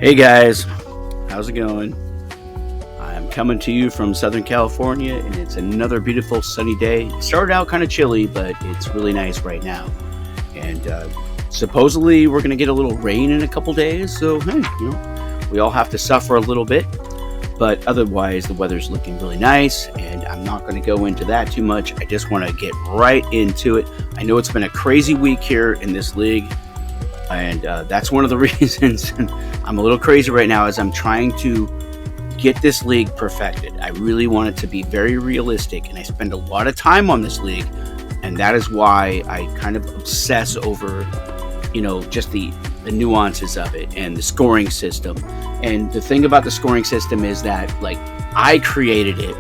Hey guys, how's it going? I'm coming to you from Southern California, and it's another beautiful sunny day. It started out kind of chilly, but it's really nice right now. And supposedly we're going to get a little rain in a couple days, so hey, we all have to suffer a little bit. But otherwise, the weather's looking really nice, and I'm not going to go into that too much. I just want to get right into it. I know it's been a crazy week here in this league. And that's one of the reasons I'm a little crazy right now as I'm trying to get this league perfected. I really want it to be very realistic, and I spend a lot of time on this league, and that is why I kind of obsess over, just the nuances of it and the scoring system. And the thing about the scoring system is that, like, I created it,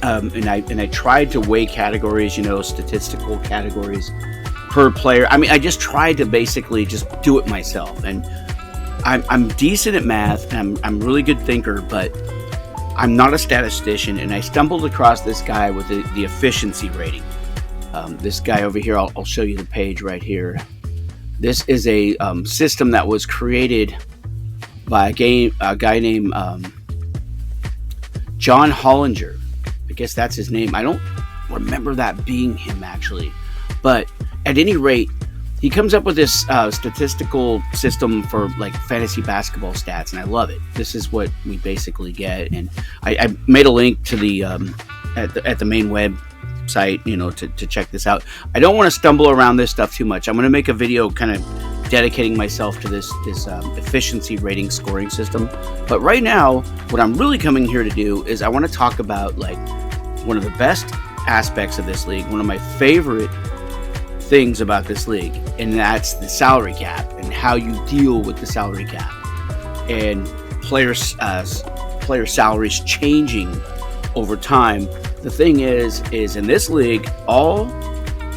and I tried to weigh categories, statistical categories per player. I mean, I just tried to basically just do it myself, and I'm decent at math, and I'm a really good thinker, but I'm not a statistician. And I stumbled across this guy with the efficiency rating. This guy over here, I'll show you the page right here. This is a system that was created by a guy named John Hollinger. I guess that's his name. I don't remember that being him actually, but at any rate, he comes up with this statistical system for like fantasy basketball stats, and I love it. This is what we basically get, and I made a link to the at the main website, to check this out. I don't want to stumble around this stuff too much. I'm going to make a video kind of dedicating myself to this efficiency rating scoring system. But right now, what I'm really coming here to do is I want to talk about like one of the best aspects of this league, one of my favorite things about this league, and that's the salary cap and how you deal with the salary cap and player salaries changing over time. The thing is in this league, all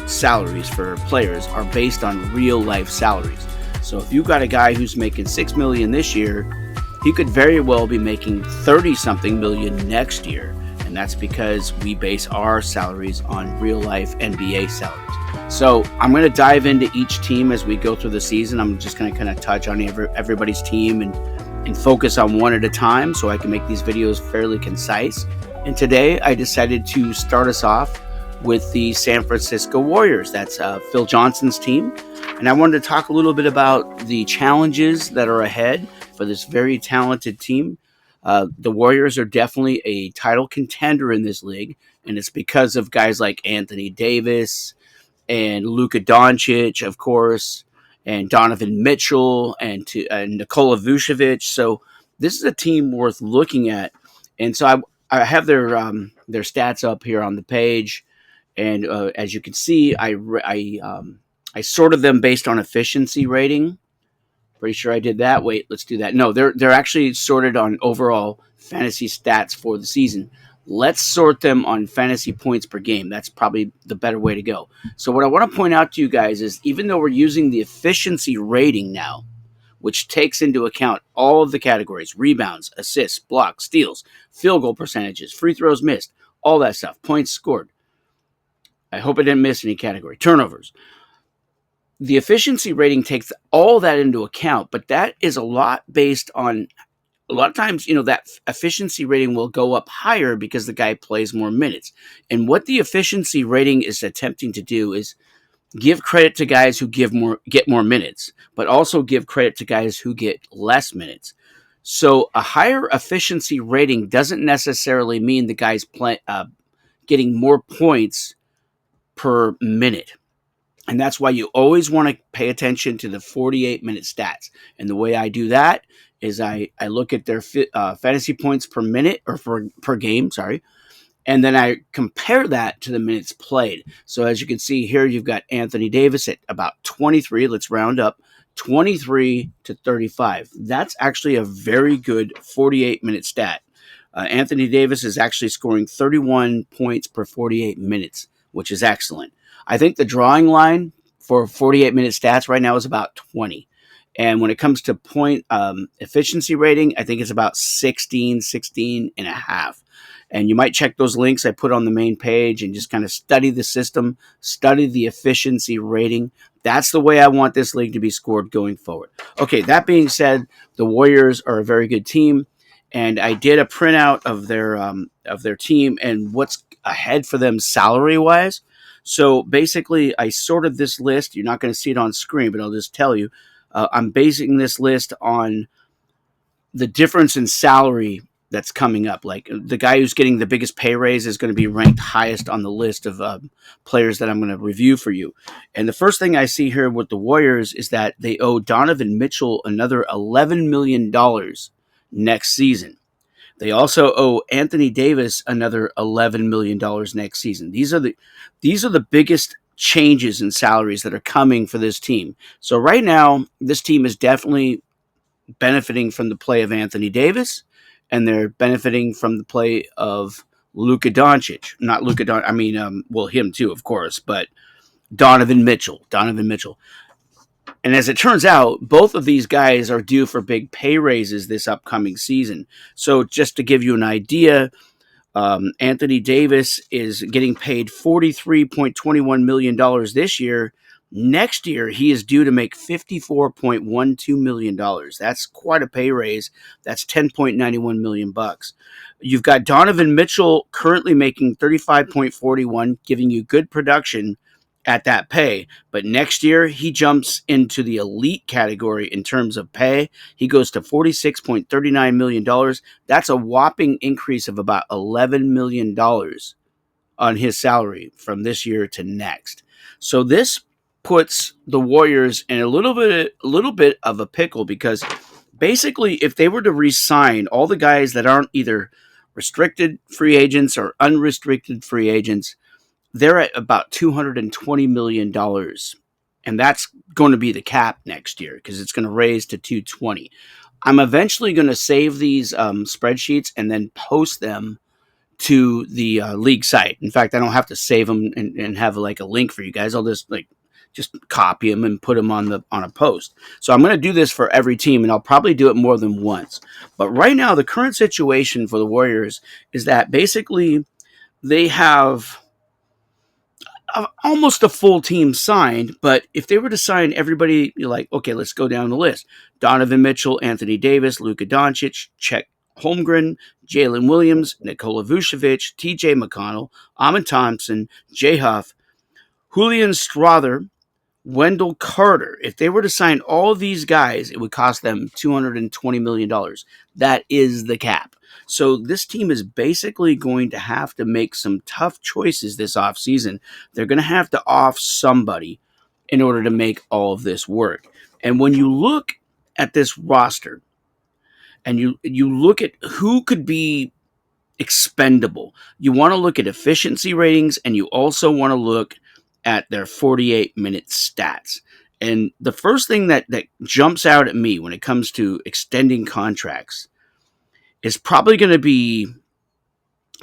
salaries for players are based on real life salaries. So if you've got a guy who's making $6 million this year, he could very well be making 30 something million next year, and that's because we base our salaries on real life NBA salaries. So I'm going to dive into each team as we go through the season. I'm just going to kind of touch on everybody's team and focus on one at a time so I can make these videos fairly concise. And today I decided to start us off with the San Francisco Warriors. That's Phil Johnson's team. And I wanted to talk a little bit about the challenges that are ahead for this very talented team. The Warriors are definitely a title contender in this league, and it's because of guys like Anthony Davis and Luka Doncic, of course, and Donovan Mitchell and Nikola Vucevic. So this is a team worth looking at. And so I have their stats up here on the page, and as you can see, I sorted them based on efficiency rating. Pretty sure I did that. Wait, let's do that. No, they're actually sorted on overall fantasy stats for the season. Let's sort them on fantasy points per game. That's probably the better way to go. So what I want to point out to you guys is, even though we're using the efficiency rating now, which takes into account all of the categories: rebounds, assists, blocks, steals, field goal percentages, free throws missed, all that stuff, points scored. I hope I didn't miss any category. Turnovers. The efficiency rating takes all that into account, but that is a lot based on, a lot of times, that efficiency rating will go up higher because the guy plays more minutes. And what the efficiency rating is attempting to do is give credit to guys who get more minutes, but also give credit to guys who get less minutes. So a higher efficiency rating doesn't necessarily mean the guy's getting more points per minute. And that's why you always want to pay attention to the 48-minute stats. And the way I do that is I look at their fantasy points per minute, or per game, sorry. And then I compare that to the minutes played. So as you can see here, you've got Anthony Davis at about 23. Let's round up, 23 to 35. That's actually a very good 48-minute stat. Anthony Davis is actually scoring 31 points per 48 minutes, which is excellent. I think the drawing line for 48-minute stats right now is about 20. And when it comes to point efficiency rating, I think it's about 16 and a half. And you might check those links I put on the main page and just kind of study the system, study the efficiency rating. That's the way I want this league to be scored going forward. Okay, that being said, the Warriors are a very good team, and I did a printout of their team and what's ahead for them salary wise. So basically, I sorted this list. You're not going to see it on screen, but I'll just tell you. I'm basing this list on the difference in salary that's coming up. Like the guy who's getting the biggest pay raise is going to be ranked highest on the list of players that I'm going to review for you. And the first thing I see here with the Warriors is that they owe Donovan Mitchell another $11 million next season. They also owe Anthony Davis another $11 million next season. These are the biggest changes in salaries that are coming for this team. So right now, this team is definitely benefiting from the play of Anthony Davis, and they're benefiting from the play of Luka Doncic. Not Luka Doncic. I mean, well, him too, of course, but Donovan Mitchell. Donovan Mitchell. And as it turns out, both of these guys are due for big pay raises this upcoming season. So just to give you an idea, Anthony Davis is getting paid $43.21 million this year. Next year, he is due to make $54.12 million. That's quite a pay raise. That's $10.91 million bucks. You've got Donovan Mitchell currently making $35.41, giving you good production at that pay. But next year, he jumps into the elite category in terms of pay. He goes to $46.39 million. That's a whopping increase of about $11 million on his salary from this year to next. So this puts the Warriors in a little bit of a pickle, because basically if they were to re-sign all the guys that aren't either restricted free agents or unrestricted free agents, they're at about $220 million. And that's going to be the cap next year, because it's going to raise to 220. I'm eventually going to save these spreadsheets and then post them to the league site. In fact, I don't have to save them and have like a link for you guys. I'll just copy them and put them on a post. So I'm going to do this for every team, and I'll probably do it more than once. But right now, the current situation for the Warriors is that basically they have almost a full team signed, but if they were to sign everybody, you're like, okay, let's go down the list. Donovan Mitchell, Anthony Davis, Luka Doncic, Chet Holmgren, Jalen Williams, Nikola Vucevic, TJ McConnell, Amin Thompson, Jay Huff, Julian Strother, Wendell Carter. If they were to sign all of these guys, it would cost them $220 million. That is the cap. So this team is basically going to have to make some tough choices this offseason. They're going to have to off somebody in order to make all of this work. And when you look at this roster and you look at who could be expendable, you want to look at efficiency ratings, and you also want to look at their 48-minute stats. And the first thing that jumps out at me when it comes to extending contracts is probably going to be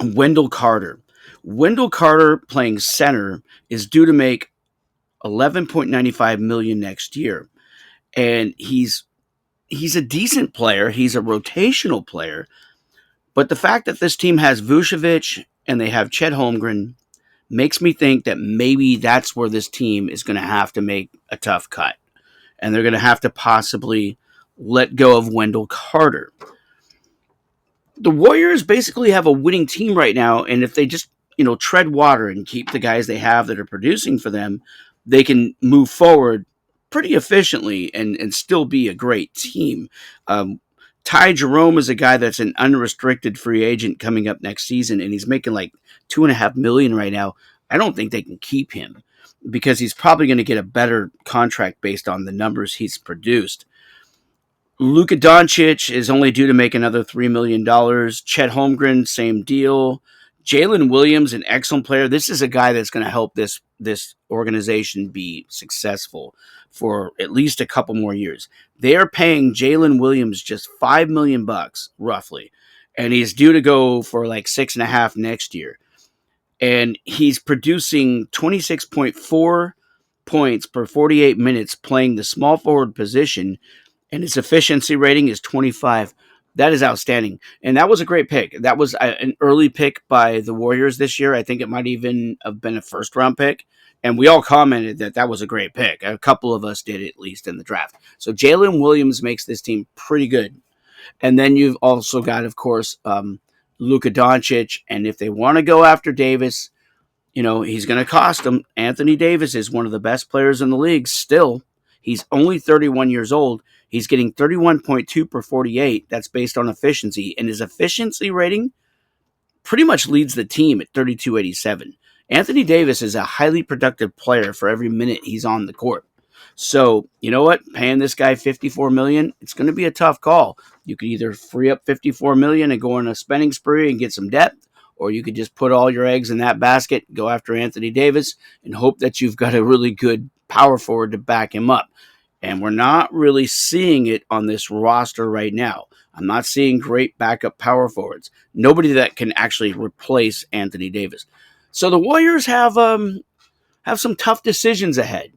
Wendell Carter. Wendell Carter, playing center, is due to make $11.95 million next year. And he's a decent player. He's a rotational player. But the fact that this team has Vucevic and they have Chet Holmgren makes me think that maybe that's where this team is going to have to make a tough cut. And they're going to have to possibly let go of Wendell Carter. The Warriors basically have a winning team right now, and if they just, tread water and keep the guys they have that are producing for them, they can move forward pretty efficiently and still be a great team. Ty Jerome is a guy that's an unrestricted free agent coming up next season, and he's making like $2.5 million right now. I don't think they can keep him because he's probably going to get a better contract based on the numbers he's produced. Luka Doncic is only due to make another $3 million. Chet Holmgren, same deal. Jalen Williams, an excellent player. This is a guy that's going to help this organization be successful for at least a couple more years. They are paying Jalen Williams just $5 million bucks, roughly, and he's due to go for like 6.5 next year. And he's producing 26.4 points per 48 minutes playing the small forward position, and his efficiency rating is 25. That is outstanding. And that was a great pick. That was an early pick by the Warriors this year. I think it might even have been a first round pick. And we all commented that that was a great pick. A couple of us did, at least in the draft. So Jalen Williams makes this team pretty good. And then you've also got, of course, Luka Doncic. And if they want to go after Davis, he's going to cost them. Anthony Davis is one of the best players in the league still. He's only 31 years old. He's getting 31.2 per 48. That's based on efficiency. And his efficiency rating pretty much leads the team at 32.87. Anthony Davis is a highly productive player for every minute he's on the court. So, you know what? Paying this guy $54 million, it's going to be a tough call. You could either free up $54 million and go on a spending spree and get some depth, or you could just put all your eggs in that basket, go after Anthony Davis, and hope that you've got a really good power forward to back him up. And we're not really seeing it on this roster right now. I'm not seeing great backup power forwards. Nobody that can actually replace Anthony Davis. So the Warriors have some tough decisions ahead.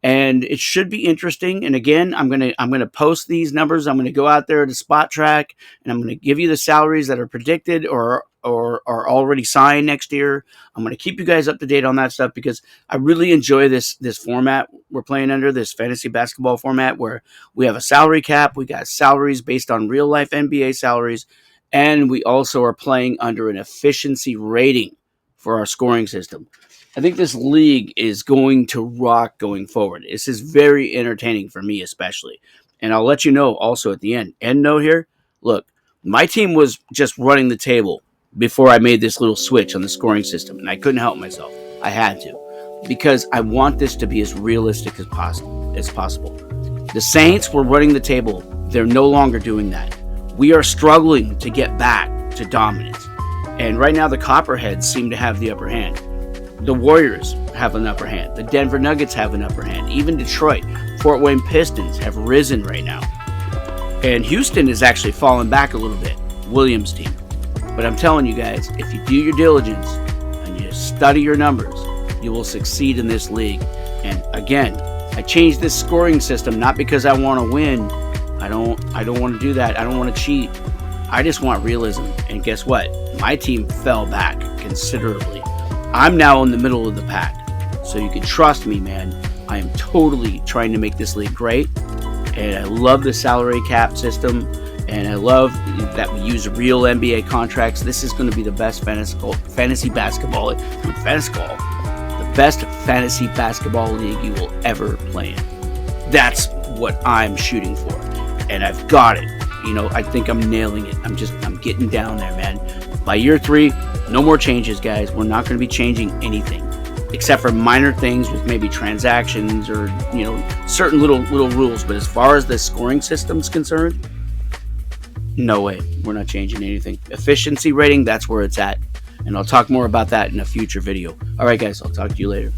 And it should be interesting. And again, I'm gonna post these numbers. I'm gonna go out there to Spot Track, and I'm gonna give you the salaries that are predicted or are already signed next year. I'm gonna keep you guys up to date on that stuff because I really enjoy this format we're playing under, this fantasy basketball format where we have a salary cap. We got salaries based on real life NBA salaries, and we also are playing under an efficiency rating for our scoring system. I think this league is going to rock going forward. This is very entertaining for me, especially. And I'll let you know also at the end note here. Look, my team was just running the table before I made this little switch on the scoring system, and I couldn't help myself. I had to, because I want this to be as realistic as possible. The Saints were running the table. They're no longer doing that. We are struggling to get back to dominance. And right now the Copperheads seem to have the upper hand. The Warriors have an upper hand. The Denver Nuggets have an upper hand. Even Detroit, Fort Wayne Pistons have risen right now. And Houston is actually falling back a little bit. Williams' team. But I'm telling you guys, if you do your diligence and you study your numbers, you will succeed in this league. And again, I changed this scoring system not because I want to win. I don't want to do that. I don't want to cheat. I just want realism. And guess what? My team fell back considerably. I'm now in the middle of the pack. So you can trust me, man. I am totally trying to make this league great. And I love the salary cap system. And I love that we use real NBA contracts. This is going to be the best fantasy basketball league you will ever play in. That's what I'm shooting for. And I've got it. I think I'm nailing it. I'm getting down there, man. By year 3, no more changes, guys. We're not going to be changing anything except for minor things with maybe transactions or, certain little rules. But as far as the scoring system's concerned, no way. We're not changing anything. Efficiency rating, that's where it's at. And I'll talk more about that in a future video. All right, guys, I'll talk to you later.